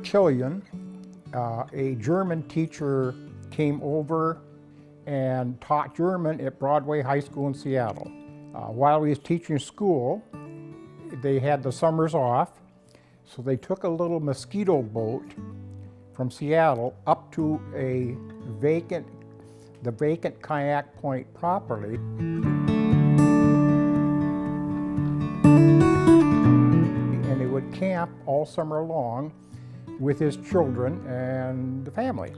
Killian, a German teacher came over and taught German at Broadway High School in Seattle. While he was teaching school, they had the summers off, so they took a little mosquito boat from Seattle up to the vacant Kayak Point property. And they would camp all summer long with his children and the family.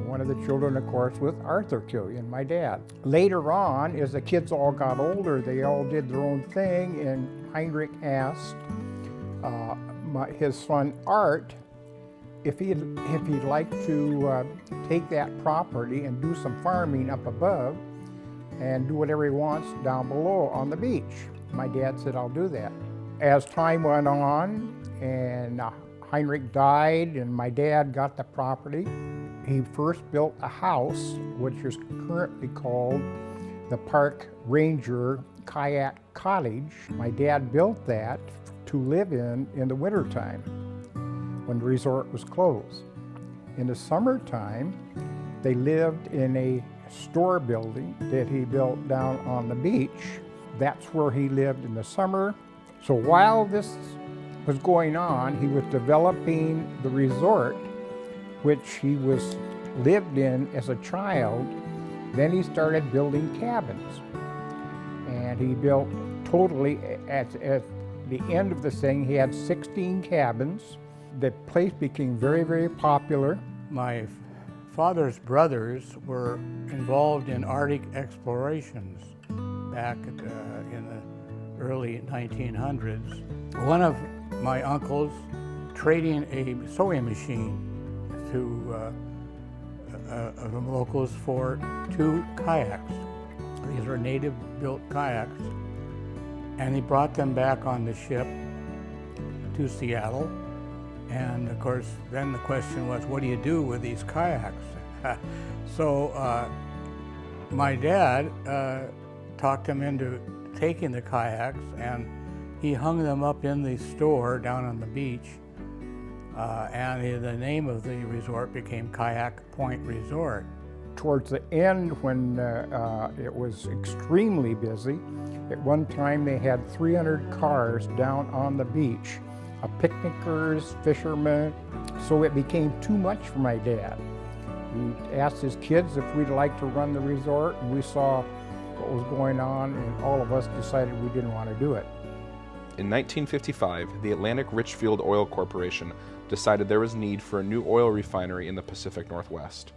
One of the children, of course, was Arthur Killian, my dad. Later on, as the kids all got older, they all did their own thing, and Heinrich asked his son Art if he'd like to take that property and do some farming up above and do whatever he wants down below on the beach. My dad said, I'll do that. As time went on and Heinrich died and my dad got the property, he first built a house, which is currently called the Park Ranger Kayak Cottage. My dad built that to live in the wintertime when the resort was closed. In the summertime, they lived in a store building that he built down on the beach. That's where he lived in the summer. So while this was going on, he was developing the resort, which he lived in as a child. Then he started building cabins. And he built totally, at the end of the thing, he had 16 cabins. The place became very, very popular. My father's brothers were involved in Arctic explorations back in the early 1900s. One of my uncles trading a sewing machine to the locals for 2 kayaks. These are native-built kayaks, and he brought them back on the ship to Seattle. And of course, then the question was, what do you do with these kayaks? So my dad talked him into taking the kayaks, and he hung them up in the store down on the beach. And the name of the resort became Kayak Point Resort. Towards the end, when it was extremely busy, at one time they had 300 cars down on the beach, picnickers, fishermen. So it became too much for my dad. He asked his kids if we'd like to run the resort, and we saw what was going on, and all of us decided we didn't want to do it. In 1955, the Atlantic Richfield Oil Corporation decided there was need for a new oil refinery in the Pacific Northwest.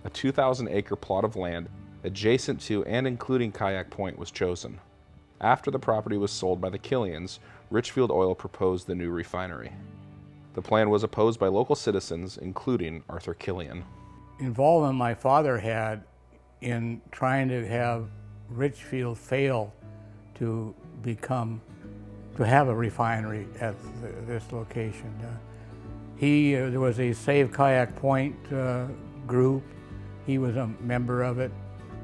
A 2,000-acre plot of land adjacent to and including Kayak Point was chosen. After the property was sold by the Killians, Richfield Oil proposed the new refinery. The plan was opposed by local citizens, including Arthur Killian. Involvement my father had in trying to have Richfield fail to have a refinery at this location. There was a Save Kayak Point group. He was a member of it.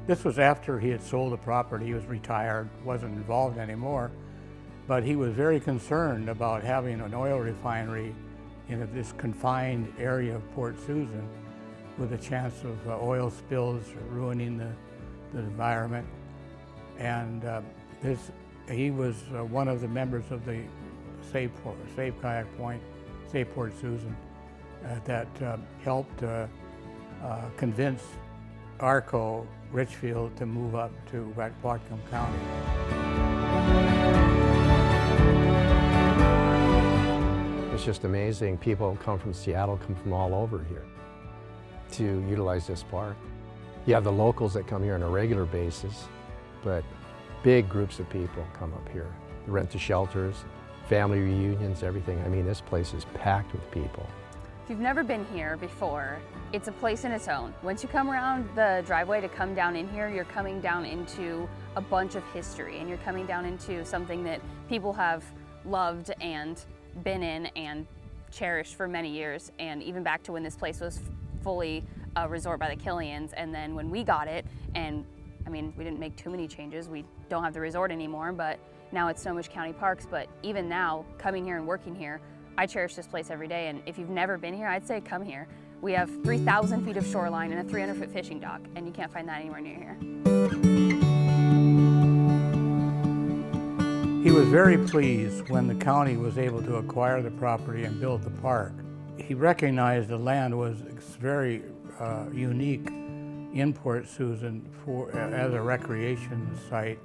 This was after he had sold the property. He was retired, wasn't involved anymore. But he was very concerned about having an oil refinery in this confined area of Port Susan with a chance of oil spills ruining the environment. And he was one of the members of the Save Kayak Point, Save Port Susan, that helped convince ARCO Richfield to move up to Whatcom County. It's just amazing. People come from Seattle, come from all over here to utilize this park. You have the locals that come here on a regular basis, but big groups of people come up here. They rent the shelters, family reunions, everything. I mean, this place is packed with people. If you've never been here before, it's a place in its own. Once you come around the driveway to come down in here, you're coming down into a bunch of history, and you're coming down into something that people have loved and been in and cherished for many years, and even back to when this place was fully a resort by the Killians. And then when we got it, and I mean, we didn't make too many changes. We don't have the resort anymore, but now it's Snohomish County Parks. But even now, coming here and working here, I cherish this place every day, and if you've never been here, I'd say come here. We have 3,000 feet of shoreline and a 300-foot fishing dock, and you can't find that anywhere near here. He was very pleased when the county was able to acquire the property and build the park. He recognized the land was very unique in Port Susan as a recreation site.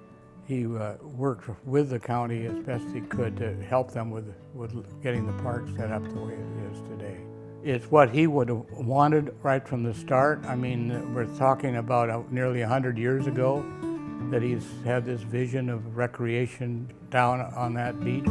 He worked with the county as best he could to help them with getting the park set up the way it is today. It's what he would have wanted right from the start. I mean, we're talking about nearly 100 years ago that he's had this vision of recreation down on that beach.